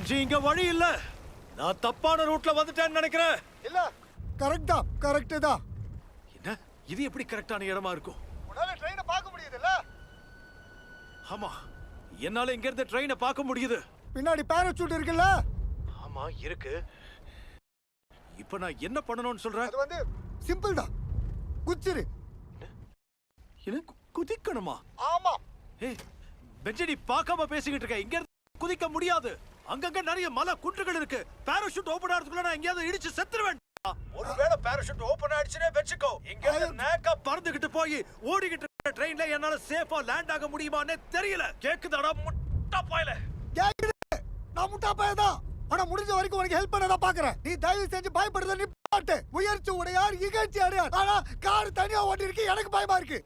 பெஞ்சி இங்க வழி இல்ல. நான் தப்பான ரூட்ல வந்துட்டேன்னு நினைக்கிறேன். இல்ல கரெக்ட் தான். என்ன இது எப்படி கரெக்டான இடமா இருக்கும்? உன்னால ட்ரெயினை பார்க்க முடியுதுல்ல? ஆமா, என்னால இங்க இருந்து ட்ரெயினை பார்க்க முடியுது. பின்னாடி பாராசூட் இருக்குல்ல? ஆமா இருக்கு. இப்ப நான் என்ன பண்ணணும்னு சொல்றேன்? அது வந்து சிம்பிள் தான். குச்சிரு. என்ன குதிக்கணுமா? ஆமா. ஏய் பெஞ்சடி பார்க்காம பேசிக்கிட்டு இருக்க. இங்க இருந்து குதிக்க முடியாது. அங்கங்க நிறைய மலை குன்றுகள் இருக்கு. பாராசூட் ஓபன் ஆறதுக்குள்ள நான் எங்கயாவது இடிச்சு செத்துருவேன். ஒருவேளை பாராசூட் ஓபன் ஆயிடுச்சுனே வெச்சுக்கோ. இங்க இருந்து நேக்கா பறந்துகிட்டு போய் ஓடிக்கிட்டு இருக்க ட்ரெயின்ல என்னால சேஃபா லேண்ட் ஆக முடியுமானே தெரியல. கேக்குதாடா முட்டா பாயல? கேக்குது. நான் முட்டா பாயதான். ஆனா முடிஞ்ச வரைக்கும் உனக்கு ஹெல்ப் பண்ண தான் பாக்குறேன். நீ தயவு செஞ்சு பயப்படுறத நிப்பாட்டு. முயற்சி உடையார் இகழ்ச்சி அடையார். ஆனா கார் தனியா ஓட்டி இருக்கு, எனக்கு பயமா இருக்கு.